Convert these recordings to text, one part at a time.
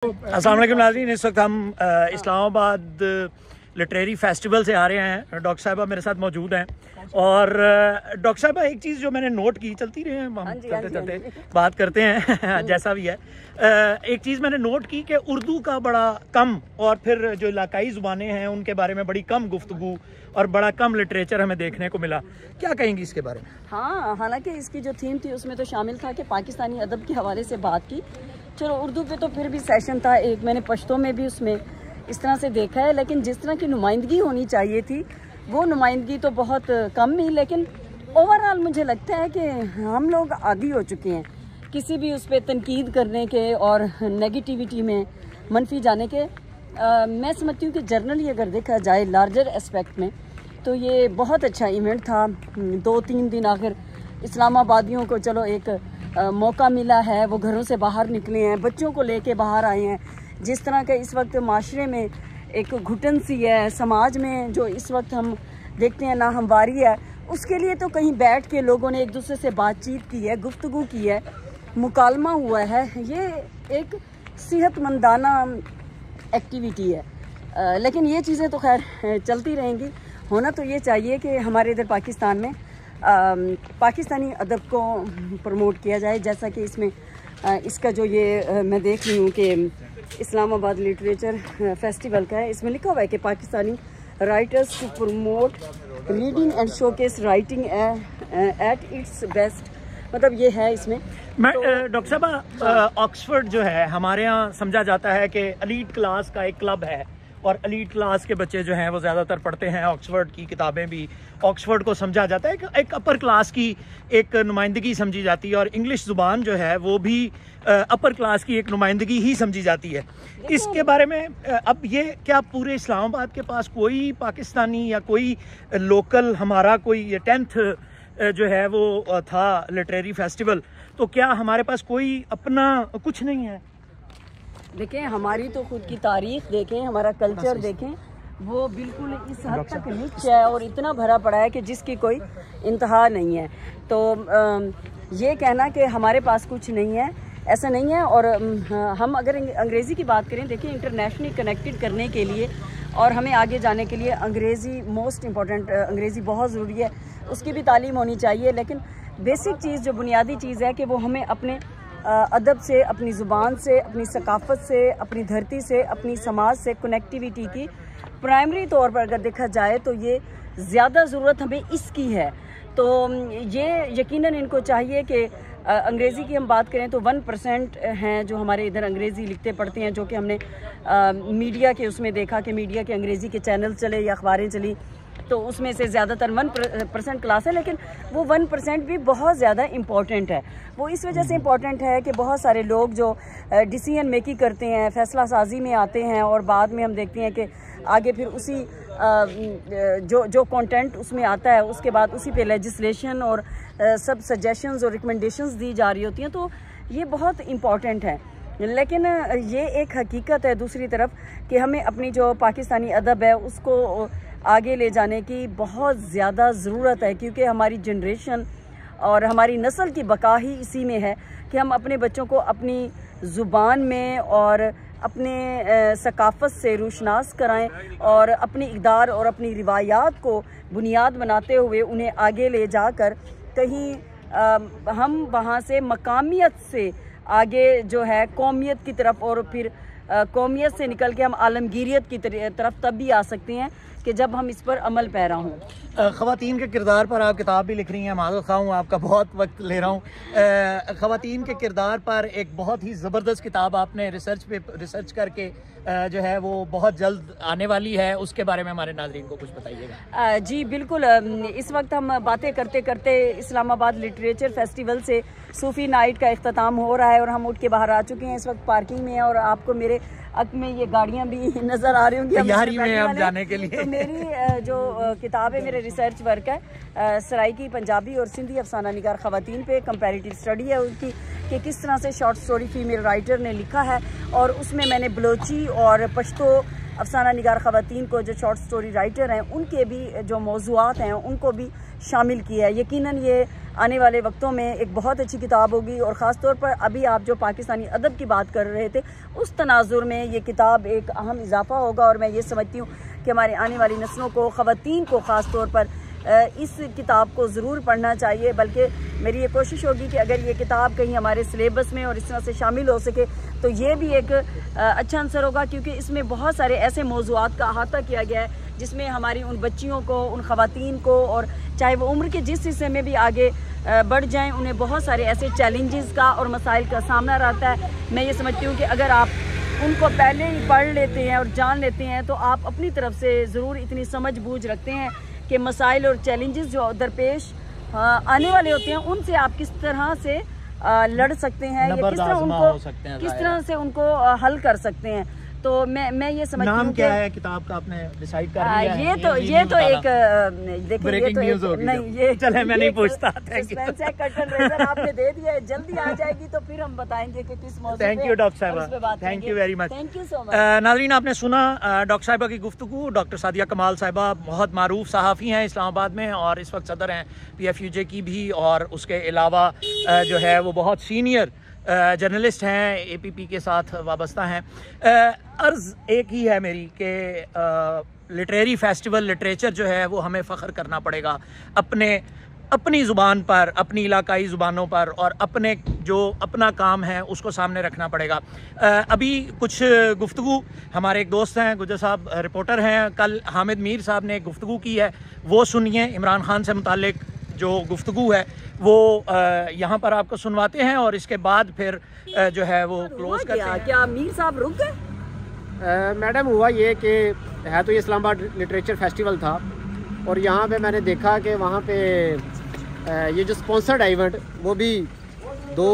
अस्सलाम वालेकुम नाज़रीन, इस वक्त हम इस्लामाबाद लिटरेरी फेस्टिवल से आ रहे हैं। डॉक्टर साहिबा मेरे साथ मौजूद हैं और डॉक्टर साहिबा एक चीज़ जो मैंने नोट की, चलती रहे हम चलते चलते बात करते हैं जैसा भी है। एक चीज़ मैंने नोट की कि उर्दू का बड़ा कम और फिर जो इलाकाई ज़ुबानें हैं उनके बारे में बड़ी कम गुफ्तगू और बड़ा कम लिटरेचर हमें देखने को मिला। क्या कहेंगी इसके बारे में? हाँ, हालांकि इसकी जो थीम थी उसमें तो शामिल था कि पाकिस्तानी अदब के हवाले से बात की। चलो उर्दू पे तो फिर भी सेशन था एक, मैंने पश्तो में भी उसमें इस तरह से देखा है, लेकिन जिस तरह की नुमाइंदगी होनी चाहिए थी वो नुमाइंदगी तो बहुत कम ही। लेकिन ओवरऑल मुझे लगता है कि हम लोग आदी हो चुके हैं किसी भी उस पर तनकीद करने के और नेगेटिविटी में मनफी जाने के। मैं समझती हूँ कि जर्नली अगर देखा जाए लार्जर एस्पेक्ट में तो ये बहुत अच्छा इवेंट था। 2-3 दिन आखिर इस्लामाबादियों को चलो एक मौका मिला है, वो घरों से बाहर निकले हैं, बच्चों को लेके बाहर आए हैं। जिस तरह का इस वक्त माशरे में एक घुटन सी है, समाज में जो इस वक्त हम देखते हैं ना हमवारी है, उसके लिए तो कहीं बैठ के लोगों ने एक दूसरे से बातचीत की है, गुफ्तगू की है, मुकालमा हुआ है। ये एक सेहतमंदाना एक्टिविटी है। लेकिन ये चीज़ें तो खैर चलती रहेंगी। होना तो ये चाहिए कि हमारे इधर पाकिस्तान में पाकिस्तानी अदब को प्रमोट किया जाए, जैसा कि इसमें इसका जो ये मैं देख रही हूँ कि इस्लामाबाद लिटरेचर फेस्टिवल का है, इसमें लिखा हुआ है कि Pakistani writers to promote reading and showcase writing at its best, मतलब ये है इसमें। मैं डॉक्टर साहब, ऑक्सफोर्ड जो है हमारे यहाँ समझा जाता है कि एलीट क्लास का एक क्लब है और एलीट क्लास के बच्चे जो हैं वो ज़्यादातर पढ़ते हैं ऑक्सफोर्ड की किताबें भी। ऑक्सफोर्ड को समझा जाता है कि एक अपर क्लास की एक नुमाइंदगी समझी जाती है और इंग्लिश ज़ुबान जो है वो भी अपर क्लास की एक नुमाइंदगी ही समझी जाती है। इसके बारे में अब ये क्या पूरे इस्लामाबाद के पास कोई पाकिस्तानी या कोई लोकल हमारा कोई 10th जो है वो था लिटरेरी फेस्टिवल, तो क्या हमारे पास कोई अपना कुछ नहीं है? देखें, हमारी तो खुद की तारीख देखें, हमारा कल्चर देखें, वो बिल्कुल इस हद तक रिच है और इतना भरा पड़ा है कि जिसकी कोई इंतहा नहीं है। तो ये कहना कि हमारे पास कुछ नहीं है, ऐसा नहीं है। और हम अगर अंग्रेज़ी की बात करें, देखिए इंटरनेशनली कनेक्टेड करने के लिए और हमें आगे जाने के लिए अंग्रेज़ी मोस्ट इम्पॉर्टेंट, अंग्रेज़ी बहुत ज़रूरी है, उसकी भी तालीम होनी चाहिए। लेकिन बेसिक चीज़ जो बुनियादी चीज़ है कि वो हमें अपने अदब से, अपनी ज़ुबान से, अपनी सकाफ़त से, अपनी धरती से, अपनी समाज से कनेक्टिविटी की प्राइमरी तौर पर अगर देखा जाए तो ये ज़्यादा ज़रूरत हमें इसकी है। तो ये यकीनन इनको चाहिए कि अंग्रेज़ी की हम बात करें तो 1% हैं जो हमारे इधर अंग्रेज़ी लिखते पढ़ते हैं, जो कि हमने मीडिया के उसमें देखा कि मीडिया के अंग्रेज़ी के चैनल चले या अखबारें चली तो उसमें से ज़्यादातर 1% क्लास है। लेकिन वो 1% भी बहुत ज़्यादा इम्पॉर्टेंट है। वो इस वजह से इम्पॉर्टेंट है कि बहुत सारे लोग जो डिसीजन मेकिंग करते हैं, फ़ैसला साजी में आते हैं और बाद में हम देखते हैं कि आगे फिर उसी जो कंटेंट उसमें आता है उसके बाद उसी पे लेजिस्लेशन और सब सजेशंस और रिकमेंडेशंस दी जा रही होती हैं। तो ये बहुत इम्पॉर्टेंट है। लेकिन ये एक हकीकत है दूसरी तरफ कि हमें अपनी जो पाकिस्तानी अदब है उसको आगे ले जाने की बहुत ज़्यादा ज़रूरत है, क्योंकि हमारी जनरेशन और हमारी नस्ल की बका ही इसी में है कि हम अपने बच्चों को अपनी ज़ुबान में और अपने सकाफ़त से रूशनास कराएं और अपनी इक़दार और अपनी रिवायात को बुनियाद बनाते हुए उन्हें आगे ले जाकर कहीं हम वहाँ से मकामियत से आगे जो है कौमियत की तरफ और फिर कौमियत से निकल के हम आलमगीरियत की तरफ तब भी आ सकते हैं कि जब हम इस पर अमल पैरा हों। ख़वातीन के किरदार पर आप किताब भी लिख रही हैं, माज़ूर ख़्वाह हूँ आपका बहुत वक्त ले रहा हूँ। ख़वातीन के किरदार पर एक बहुत ही ज़बरदस्त किताब आपने रिसर्च करके जो है वो बहुत जल्द आने वाली है, उसके बारे में हमारे नाज़रीन को कुछ बताइएगा। जी बिल्कुल, इस वक्त हम बातें करते करते इस्लामाबाद लिटरेचर फेस्टिवल से सूफ़ी नाइट का इख्तिताम हो रहा है और हम उठ के बाहर आ चुके हैं। इस वक्त पार्किंग में है और आपको मेरे अक में ये गाड़ियाँ भी नज़र आ रही होंगी तैयारी में हम जाने के लिए। तो मेरी जो किताब है, मेरे रिसर्च वर्क है सराइकी पंजाबी और सिंधी अफसाना निगार ख़वातीन पे कंपैरेटिव स्टडी है उनकी कि किस तरह से शॉर्ट स्टोरी फीमेल राइटर ने लिखा है। और उसमें मैंने बलोची और पश्तो अफसाना निगार ख़वातीन को जो शॉर्ट स्टोरी राइटर हैं उनके भी जो मौज़ूआत हैं उनको भी शामिल किया है। यकीनन ये आने वाले वक्तों में एक बहुत अच्छी किताब होगी। और ख़ास तौर पर अभी आप जो पाकिस्तानी अदब की बात कर रहे थे, उस तनाजुर में ये किताब एक अहम इजाफा होगा। और मैं ये समझती हूँ कि हमारे आने वाली नस्लों को, ख़वातीन को ख़ास तौर पर इस किताब को ज़रूर पढ़ना चाहिए। बल्कि मेरी ये कोशिश होगी कि अगर ये किताब कहीं हमारे सिलेबस में और इस तरह से शामिल हो सके तो ये भी एक अच्छा आंसर होगा, क्योंकि इसमें बहुत सारे ऐसे मौज़ूआत का अहाता किया गया है जिसमें हमारी उन बच्चियों को, उन ख़वातीन को, और चाहे वो उम्र के जिस हिस्से में भी आगे बढ़ जाएं, उन्हें बहुत सारे ऐसे चैलेंजेस का और मसाइल का सामना रहता है। मैं ये समझती हूँ कि अगर आप उनको पहले ही पढ़ लेते हैं और जान लेते हैं तो आप अपनी तरफ से ज़रूर इतनी समझ बूझ रखते हैं कि मसाइल और चैलेंजेस जो दरपेश आने वाले होते हैं उनसे आप किस तरह से लड़ सकते हैं या किस तरह से उनको हल कर सकते हैं। तो मैं ये समझती हूँ। नाम क्या है किताब का, आपने डिसाइड कर लिया है? ये तो एक देखिए, ये तो एक नहीं, ये चले मैं नहीं पूछता। सस्पेंस है, कर्टन रेजर आपने दे दिया है, जल्दी आ जाएगी तो फिर हम बताएंगे कि किस मौजूद पे। थैंक यू डॉक्टर साहिबा, thank you very much. Thank you so much. नाज़रीन, आपने सुना डॉक्टर साहिबा की गुफ्तगू। डॉक्टर सादिया कमाल साहिबा बहुत मारूफ सहाफ़ी हैं इस्लामाबाद में और इस वक्त सदर हैं PFUJ की भी, और उसके अलावा जो है वो बहुत सीनियर जर्नलिस्ट हैं, APP के साथ वाबस्ता हैं। अर्ज़ एक ही है मेरी कि लिटरेरी फेस्टिवल, लिटरेचर जो है वो हमें फ़ख्र करना पड़ेगा अपनी ज़ुबान पर, अपनी इलाकाई ज़ुबानों पर, और अपने जो अपना काम है उसको सामने रखना पड़ेगा। अभी कुछ गुफ्तगू हमारे एक दोस्त हैं, गुजर साहब रिपोर्टर हैं, कल हामिद मीर साहब ने एक गुफ्तगू की है, वो सुनिए। इमरान खान से मुतालिक जो गुफ्तगू है वो यहाँ पर आपको सुनवाते हैं और इसके बाद फिर जो है वो क्लोज करते हैं। क्या मीर साहब रुक गए? मैडम, हुआ ये कि है तो ये इस्लामाबाद लिटरेचर फेस्टिवल था और यहाँ पे मैंने देखा कि वहाँ पे ये जो स्पॉन्सर्ड इवेंट, वो भी 2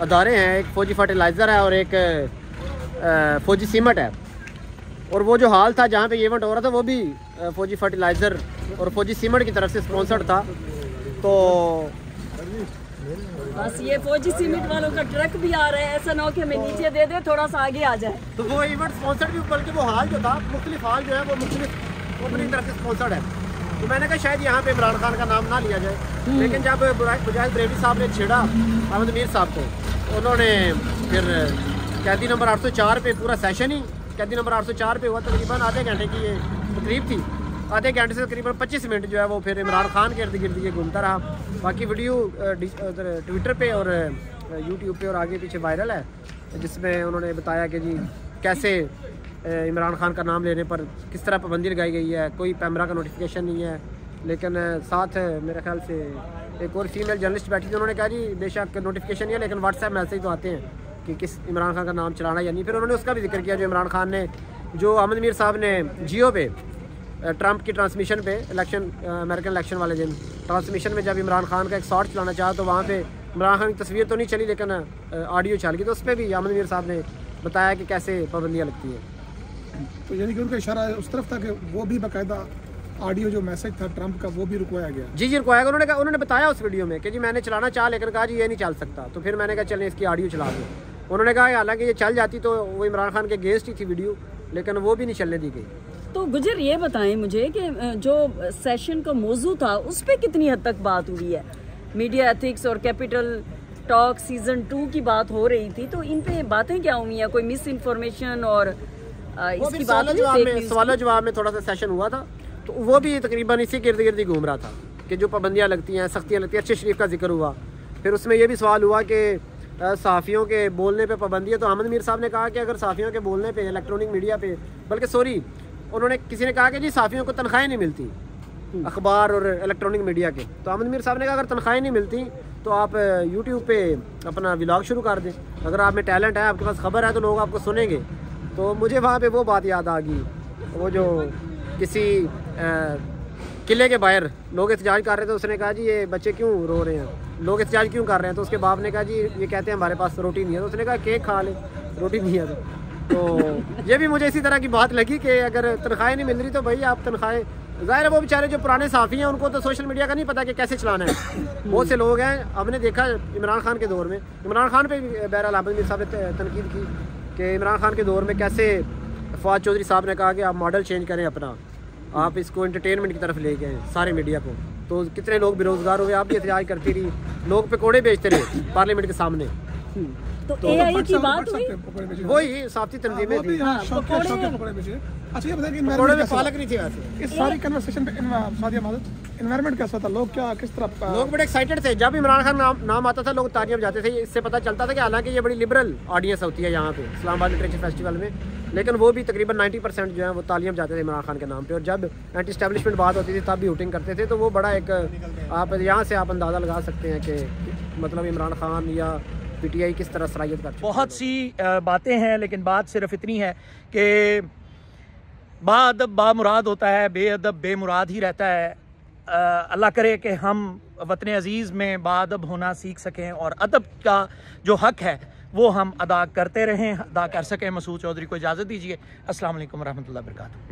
अदारे हैं, एक फौजी फर्टिलाइज़र है और एक फौजी सीमेंट है। और वो जो हाल था जहाँ पे ये इवेंट हो रहा था वो भी फौजी फर्टिलाइज़र और फौजी सीमेंट की तरफ से स्पॉन्सर्ड था। तो बस ये फौजी सीमेंट वालों का ट्रक भी आ रहा है, ऐसा ना हो कि हमें नीचे दे दे, थोड़ा सा आगे आ जाए। तो वो इवेंट स्पॉन्सर्ड भी, बल्कि वो हाल जो था, मुख्तलिफ हाल जो है वो मुख्तलिफ अपनी तरफ से स्पॉन्सर्ड है। तो मैंने कहा शायद यहाँ पे इमरान खान का नाम ना लिया जाए, लेकिन जब मुजाहिद ब्रेवी साहब ने छेड़ा अहमद मीर साहब को, उन्होंने फिर कैदी नंबर 804 पे पूरा सेशन ही कैदी नंबर 804 पे हुआ। तकरीबन आधे घंटे की ये तकरीब थी, आधे घंटे से तकरीबन 25 मिनट जो है वो फिर इमरान खान के इर्द गिर्द ये घूमता रहा। बाकी वीडियो ट्विटर पे और यूट्यूब पे और आगे पीछे वायरल है, जिसमें उन्होंने बताया कि जी कैसे इमरान खान का नाम लेने पर किस तरह पाबंदी लगाई गई है, कोई कैमरा का नोटिफिकेशन नहीं है। लेकिन साथ मेरे ख्याल से एक और फीमेल जर्नलिस्ट बैठी थी, उन्होंने कहा जी बेशक नोटिफिकेशन नहीं है लेकिन व्हाट्सएप मैसेज तो आते हैं कि किस इमरान खान का नाम चलाना या नहीं। फिर उन्होंने उसका भी जिक्र किया जो इमरान खान ने, जो अहमद मीर साहब ने जियो पे ट्रंप की ट्रांसमिशन पे इलेक्शन, अमेरिकन इलेक्शन वाले दिन ट्रांसमिशन में जब इमरान खान का एक शॉट चलाना चाहा तो वहाँ पे इमरान खान की तस्वीर तो नहीं चली लेकिन ऑडियो चल गई। तो उस पर भी अहमद मीर साहब ने बताया कि कैसे पाबंदियाँ लगती हैं। तो यानी कि उनका इशारा उस तरफ था कि वो भी बाकायदा ऑडियो जो मैसेज था ट्रंप का वो भी रुकवाया गया। जी रुकवाया गया। उन्होंने बताया उस वीडियो में कि जी मैंने चलाना चाहा लेकिन कहा जी ये नहीं चल सकता। तो फिर मैंने कहा चलें इसकी ऑडियो चला दो। उन्होंने कहा हालांकि ये चल जाती तो वो इमरान खान के अगेंस्ट ही थी वीडियो, लेकिन वो भी नहीं चलने दी गई। तो गुजर ये बताएं मुझे कि जो सेशन का मौजू था उस पर कितनी हद तक बात हुई है? मीडिया एथिक्स और कैपिटल टॉक सीजन 2 की बात हो रही थी, तो इन पे बातें क्या हुई हैं? कोई मिस इन्फॉर्मेशन और इसकी बात सवाल जवाब में थोड़ा सा सेशन हुआ था, तो वो भी तकरीबन इसी गिर्द गिर्द ही घूम रहा था कि जो पाबंदियाँ लगती हैं, सख्तियाँ लगती हैं। अरशद शरीफ का जिक्र हुआ, फिर उसमें यह भी सवाल हुआ कि सहाफ़ियों के बोलने पे पाबंदी है। तो अहमद मीर साहब ने कहा कि अगर सहाफ़ियों के बोलने पे, इलेक्ट्रॉनिक मीडिया पे, बल्कि सॉरी उन्होंने किसी ने कहा कि जी सहाफ़ियों को तनख्वाहें नहीं मिलती अखबार और इलेक्ट्रॉनिक मीडिया के। तो अहमद मीर साहब ने कहा अगर तनख्वाहें नहीं मिलती तो आप यूट्यूब पे अपना व्लॉग शुरू कर दें, अगर आप में टैलेंट है, आपके पास खबर है तो लोग आपको सुनेंगे। तो मुझे वहाँ पे वो बात याद आ गई, वो जो किसी किले के बाहर लोग एहतजाज कर रहे थे, उसने कहा जी ये बच्चे क्यों रो रहे हैं, लोग एहतजाज क्यों कर रहे हैं? तो उसके बाप ने कहा जी ये कहते हैं हमारे पास रोटी नहीं है। तो उसने कहा केक खा ले, रोटी नहीं है। तो ये भी मुझे इसी तरह की बात लगी कि अगर तनख्वाहें नहीं मिल रही तो भाई आप तनख्वाहें, ज़ाहिर है वो बेचारे जो पुराने साफ़ी हैं उनको तो सोशल मीडिया का नहीं पता कि कैसे चलाना है। बहुत से लोग हैं, हमने देखा इमरान खान के दौर में, इमरान खान पे बहरहाल अहमद मीर साहब ने तनकीद की कि इमरान खान के दौर में कैसे फवाद चौधरी साहब ने कहा कि आप मॉडल चेंज करें अपना, आप इसको एंटरटेनमेंट की तरफ ले गए सारे मीडिया को। तो कितने लोग बेरोजगार हुए, आप भी एहतजाज करती रही, लोग पकौड़े बेचते रहे पार्लियामेंट के सामने। तो AI की बात हुई, वही साथी तंजीमें थी। अच्छा ये बताइए पकौड़े में पालक नहीं थी वैसे। इस सारी कन्वर्सेशन पे एनवायरनमेंट कैसा था, लोग क्या किस तरह लोग बड़े एक्साइटेड थे जब इमरान खान नाम आता था, लोग तालियां बजाते थे। इससे पता चलता था कि हालांकि ये बड़ी लिबरल ऑडियंस होती है यहाँ पे इस्लामाबाद लिटरेचर फेस्टिवल में, लेकिन वो भी तकरीबन 90% जो है वो तालियां बजाते थे इमरान खान के नाम पे। और जब एंटी एस्टेब्लिशमेंट बात होती थी तब भी हुटिंग करते थे। तो वो बड़ा एक आप यहाँ से आप अंदाज़ा लगा सकते हैं कि मतलब इमरान खान या PTI किस तरह सराहियत कर चुकी है। बहुत सी बातें हैं, लेकिन बात सिर्फ इतनी है कि बाअदब बामुराद होता है, बेअदब बेमुराद ही रहता है। अल्लाह करे कि हम वतन अजीज़ में बाअदब होना सीख सकें और अदब का जो हक है वो हम अदा करते रहें, अदा कर सकें। मसूद चौधरी को इजाज़त दीजिए। अस्सलाम वालेकुम रहमतुल्लाहि व बरकातहू।